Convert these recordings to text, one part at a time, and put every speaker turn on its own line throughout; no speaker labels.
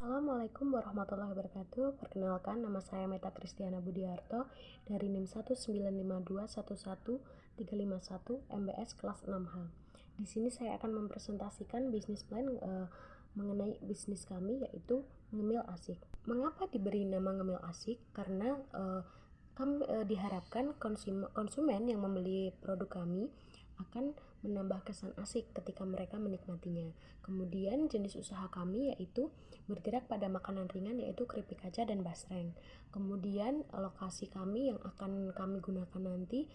Assalamualaikum warahmatullahi wabarakatuh. Perkenalkan, nama saya Meta Kristiana Budiarto dari NIM 195211351 MBS kelas 6H. Di sini saya akan mempresentasikan bisnis plan mengenai bisnis kami, yaitu Ngemil Asik. Mengapa diberi nama Ngemil Asik? Karena kami diharapkan konsumen yang membeli produk kami akan menambah kesan asik ketika mereka menikmatinya. Kemudian jenis usaha kami yaitu bergerak pada makanan ringan, yaitu keripik kaca dan basreng. Kemudian lokasi kami yang akan kami gunakan nanti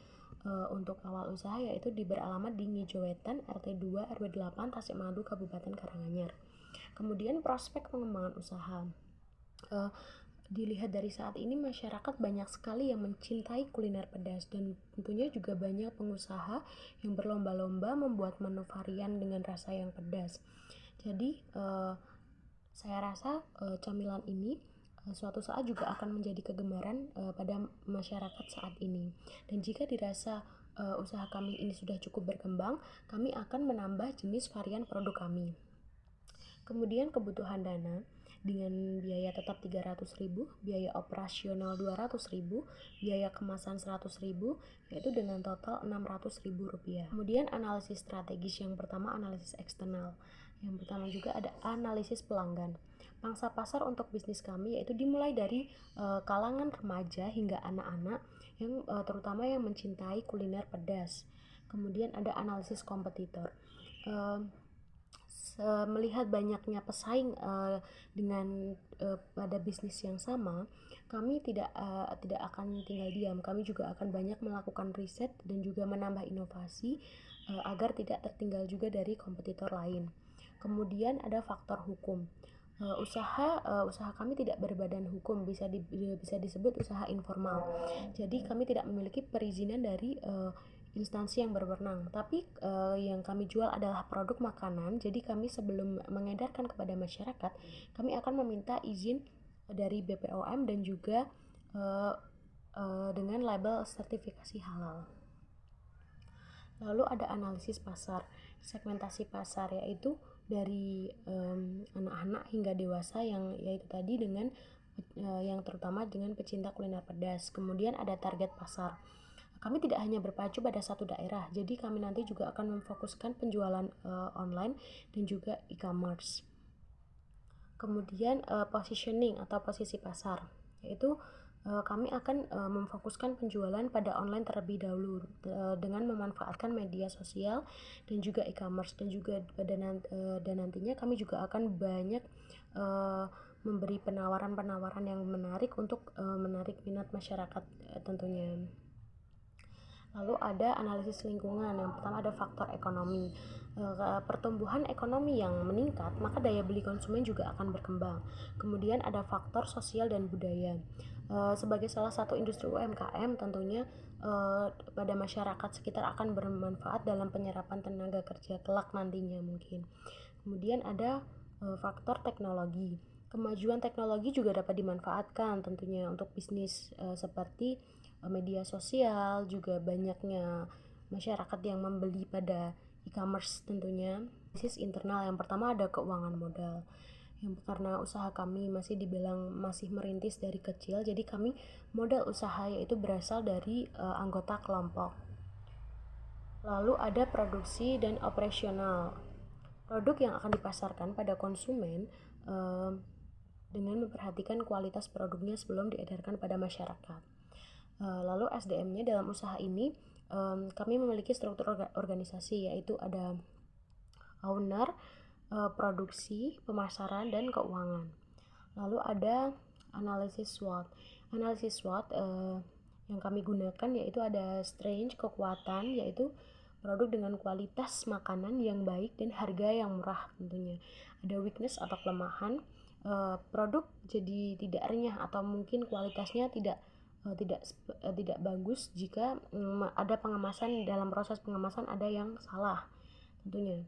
untuk awal usaha yaitu beralamat di Ngijowetan, RT 2 RW 8, Tasikmadu, Kabupaten Karanganyar. Kemudian prospek pengembangan usaha. Dilihat dari saat ini, masyarakat banyak sekali yang mencintai kuliner pedas, dan tentunya juga banyak pengusaha yang berlomba-lomba membuat menu varian dengan rasa yang pedas. Jadi saya rasa camilan ini suatu saat juga akan menjadi kegemaran pada masyarakat saat ini. Dan jika dirasa usaha kami ini sudah cukup berkembang, kami akan menambah jenis varian produk kami. Kemudian kebutuhan dana dengan biaya tetap 300.000, biaya operasional 200.000, biaya kemasan 100.000, yaitu dengan total 600.000 rupiah. Kemudian analisis strategis, yang pertama analisis eksternal, yang pertama juga ada analisis pelanggan. Pangsa pasar untuk bisnis kami yaitu dimulai dari kalangan remaja hingga anak-anak yang terutama yang mencintai kuliner pedas. Kemudian ada analisis kompetitor. Melihat banyaknya pesaing dengan pada bisnis yang sama, kami tidak akan tinggal diam. Kami juga akan banyak melakukan riset dan juga menambah inovasi agar tidak tertinggal juga dari kompetitor lain. Kemudian ada faktor hukum. Usaha kami tidak berbadan hukum, bisa disebut usaha informal. Jadi kami tidak memiliki perizinan dari instansi yang berwenang, tapi yang kami jual adalah produk makanan. Jadi kami sebelum mengedarkan kepada masyarakat, kami akan meminta izin dari BPOM dan juga dengan label sertifikasi halal. Lalu ada analisis pasar, segmentasi pasar, yaitu dari anak-anak hingga dewasa, yang yaitu tadi dengan yang terutama dengan pecinta kuliner pedas. Kemudian ada target pasar. Kami tidak hanya berpacu pada satu daerah, jadi kami nanti juga akan memfokuskan penjualan online dan juga e-commerce. Kemudian positioning atau posisi pasar, yaitu kami akan memfokuskan penjualan pada online terlebih dahulu dengan memanfaatkan media sosial dan juga e-commerce, dan juga dan nantinya kami juga akan banyak memberi penawaran-penawaran yang menarik untuk menarik minat masyarakat tentunya. Lalu ada analisis lingkungan. Yang pertama ada faktor ekonomi. Pertumbuhan ekonomi yang meningkat, maka daya beli konsumen juga akan berkembang. Kemudian ada faktor sosial dan budaya. Sebagai salah satu industri UMKM, tentunya pada masyarakat sekitar akan bermanfaat dalam penyerapan tenaga kerja kelak nantinya mungkin. Kemudian ada faktor teknologi. Kemajuan teknologi juga dapat dimanfaatkan tentunya untuk bisnis seperti media sosial, juga banyaknya masyarakat yang membeli pada e-commerce tentunya. Bisnis internal, yang pertama ada keuangan modal. Karena usaha kami masih dibilang masih merintis dari kecil, jadi kami modal usaha yaitu berasal dari anggota kelompok. Lalu ada produksi dan operasional. Produk yang akan dipasarkan pada konsumen dengan memperhatikan kualitas produknya sebelum diedarkan pada masyarakat. Lalu SDM-nya dalam usaha ini kami memiliki struktur organisasi, yaitu ada owner, produksi, pemasaran, dan keuangan. Lalu ada analisis SWOT. Analisis SWOT yang kami gunakan yaitu ada strength, kekuatan, yaitu produk dengan kualitas makanan yang baik dan harga yang murah tentunya. Ada weakness atau kelemahan, produk jadi tidak renyah atau mungkin kualitasnya tidak bagus jika ada pengemasan, dalam proses pengemasan ada yang salah tentunya.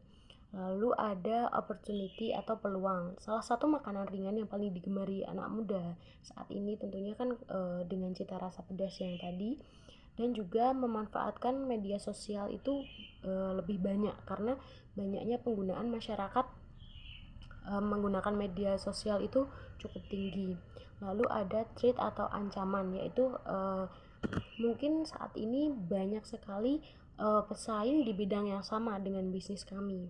Lalu ada opportunity atau peluang. Salah satu makanan ringan yang paling digemari anak muda saat ini tentunya kan dengan cita rasa pedas yang tadi, dan juga memanfaatkan media sosial itu lebih banyak karena banyaknya penggunaan masyarakat menggunakan media sosial itu cukup tinggi. Lalu ada threat atau ancaman, yaitu mungkin saat ini banyak sekali pesaing di bidang yang sama dengan bisnis kami.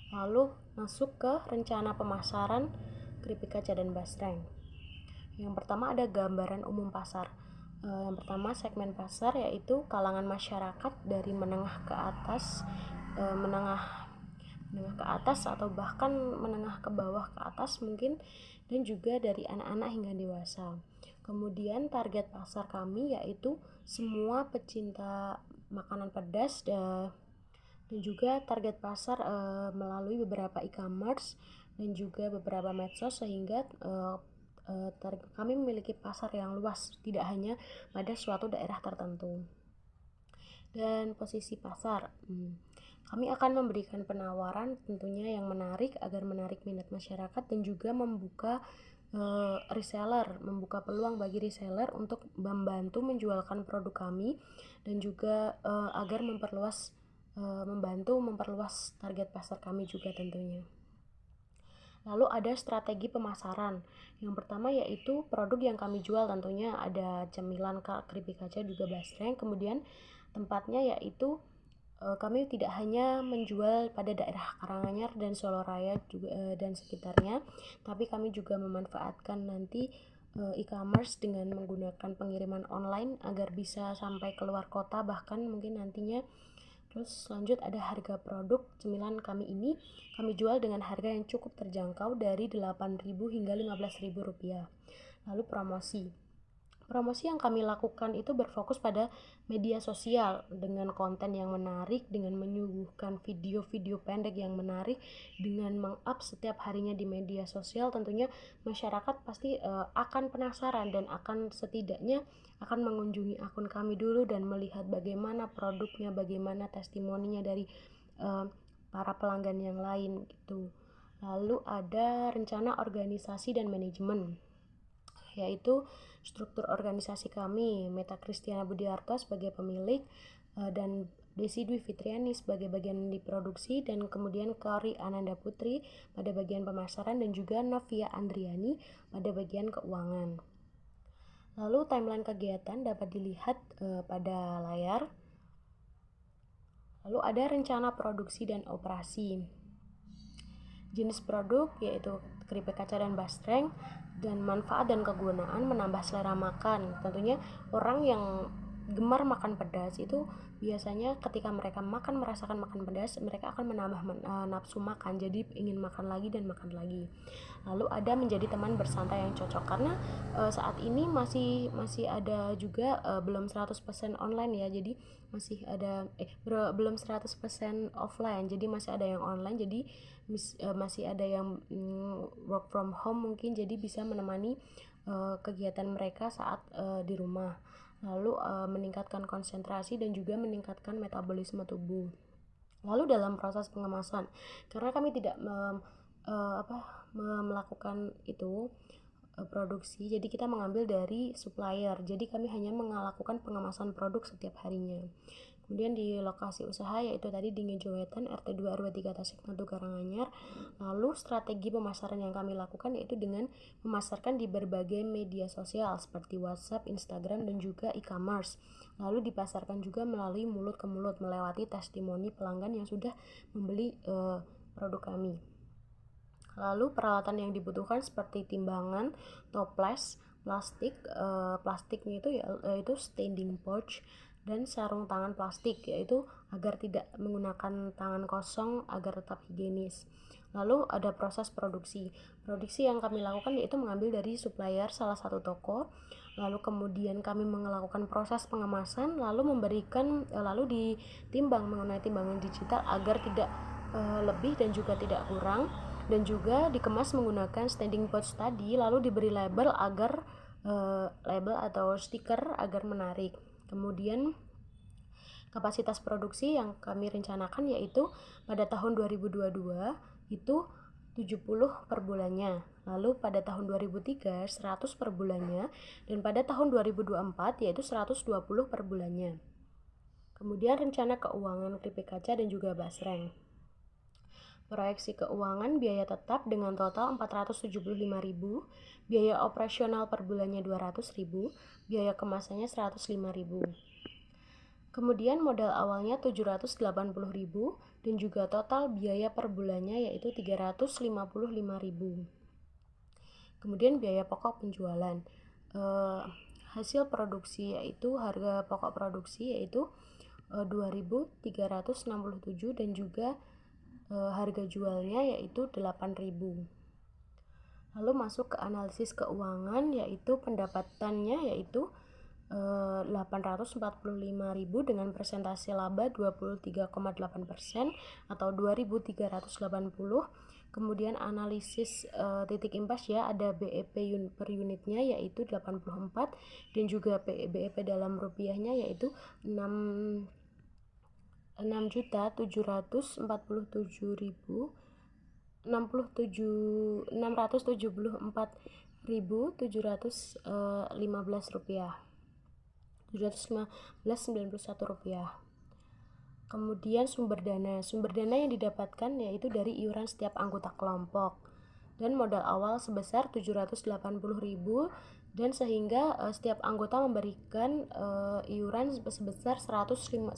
Lalu masuk ke rencana pemasaran keripik kaca dan basreng. Yang pertama ada gambaran umum pasar. Yang pertama segmen pasar yaitu kalangan masyarakat dari menengah ke atas, menengah ke atas atau bahkan menengah ke bawah ke atas mungkin, dan juga dari anak-anak hingga dewasa. Kemudian target pasar kami yaitu semua pecinta makanan pedas, dan juga target pasar melalui beberapa e-commerce dan juga beberapa medsos, sehingga kami memiliki pasar yang luas, tidak hanya pada suatu daerah tertentu. Dan posisi pasar, kami akan memberikan penawaran tentunya yang menarik agar menarik minat masyarakat, dan juga membuka reseller, membuka peluang bagi reseller untuk membantu menjualkan produk kami, dan juga agar membantu memperluas target pasar kami juga tentunya. Lalu ada strategi pemasaran. Yang pertama yaitu produk yang kami jual, tentunya ada cemilan, keripik kaca, juga basreng. Kemudian tempatnya yaitu kami tidak hanya menjual pada daerah Karanganyar dan Soloraya juga dan sekitarnya, tapi kami juga memanfaatkan nanti e-commerce dengan menggunakan pengiriman online agar bisa sampai keluar kota bahkan mungkin nantinya. Terus lanjut ada harga produk cemilan kami ini, kami jual dengan harga yang cukup terjangkau dari 8.000 hingga 15.000 rupiah. Lalu promosi yang kami lakukan itu berfokus pada media sosial dengan konten yang menarik, dengan menyuguhkan video-video pendek yang menarik, dengan meng-up setiap harinya di media sosial. Tentunya masyarakat pasti akan penasaran dan akan setidaknya akan mengunjungi akun kami dulu dan melihat bagaimana produknya, bagaimana testimoninya dari para pelanggan yang lain gitu. Lalu ada rencana organisasi dan manajemen, yaitu struktur organisasi kami, Meta Kristiana Budiarto sebagai pemilik, dan Desi Dwi Fitriani sebagai bagian di produksi, dan kemudian Kari Ananda Putri pada bagian pemasaran, dan juga Novia Andriani pada bagian keuangan. Lalu timeline kegiatan dapat dilihat pada layar. Lalu ada rencana produksi dan operasi. Jenis produk yaitu keripik kaca dan basreng, dan manfaat dan kegunaan menambah selera makan. Tentunya orang yang gemar makan pedas itu biasanya ketika mereka merasakan makan pedas, mereka akan menambah nafsu makan, jadi ingin makan lagi dan makan lagi. Lalu ada menjadi teman bersantai yang cocok, karena saat ini masih ada juga belum 100% online ya, jadi masih ada belum 100% offline, jadi masih ada yang online, jadi masih ada yang work from home mungkin, jadi bisa menemani kegiatan mereka saat di rumah. Lalu meningkatkan konsentrasi dan juga meningkatkan metabolisme tubuh. Lalu dalam proses pengemasan, karena kami tidak melakukan itu produksi, jadi kita mengambil dari supplier, jadi kami hanya melakukan pengemasan produk setiap harinya. Kemudian di lokasi usaha yaitu tadi di Ngejowetan RT 2 RW 3 Tasikmalaya Karanganyar. Lalu strategi pemasaran yang kami lakukan yaitu dengan memasarkan di berbagai media sosial seperti WhatsApp, Instagram, dan juga e-commerce. Lalu dipasarkan juga melalui mulut ke mulut melewati testimoni pelanggan yang sudah membeli produk kami. Lalu peralatan yang dibutuhkan seperti timbangan, toples, plastiknya itu yaitu standing pouch, dan sarung tangan plastik, yaitu agar tidak menggunakan tangan kosong agar tetap higienis. Lalu ada proses produksi yang kami lakukan yaitu mengambil dari supplier salah satu toko, lalu kemudian kami melakukan proses pengemasan, lalu ditimbang menggunakan timbangan digital agar tidak lebih dan juga tidak kurang, dan juga dikemas menggunakan standing pouch tadi, lalu diberi label atau stiker agar menarik. Kemudian kapasitas produksi yang kami rencanakan yaitu pada tahun 2022 itu 70 per bulannya, lalu pada tahun 2003 100 per bulannya, dan pada tahun 2024 yaitu 120 per bulannya. Kemudian rencana keuangan keripik kaca dan juga basreng. Proyeksi keuangan biaya tetap dengan total 475.000, biaya operasional per bulannya 200.000, biaya kemasannya 105.000. Kemudian modal awalnya 780.000 dan juga total biaya per bulannya yaitu 355.000. Kemudian biaya pokok penjualan. Hasil produksi yaitu harga pokok produksi yaitu 2.367 dan juga harga jualnya yaitu 8.000. Lalu masuk ke analisis keuangan yaitu pendapatannya yaitu 845.000 dengan persentase laba 23,8% atau 2.380. Kemudian analisis titik impas ya, ada BEP per unitnya yaitu 84 dan juga BEP dalam rupiahnya yaitu 6.674.715 rupiah, 715.91 rupiah. Kemudian sumber dana yang didapatkan yaitu dari iuran setiap anggota kelompok dan modal awal sebesar 780.000 dan sehingga setiap anggota memberikan iuran sebesar 195.000.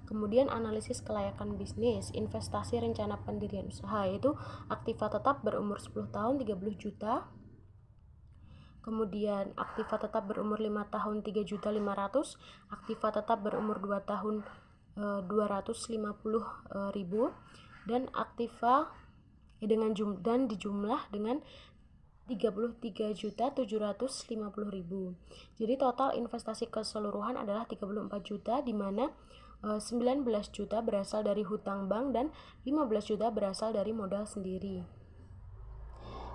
Kemudian analisis kelayakan bisnis, investasi rencana pendirian usaha yaitu aktiva tetap berumur 10 tahun 30 juta. Kemudian aktiva tetap berumur 5 tahun 3.500.000, aktiva tetap berumur 2 tahun 250.000 dan aktiva dengan dijumlah dengan 33.750.000. Jadi total investasi keseluruhan adalah 34 juta di mana 19 juta berasal dari hutang bank dan 15 juta berasal dari modal sendiri.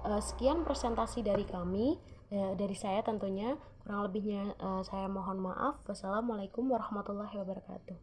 Sekian presentasi dari kami, dari saya tentunya. Kurang lebihnya saya mohon maaf. Wassalamualaikum warahmatullahi wabarakatuh.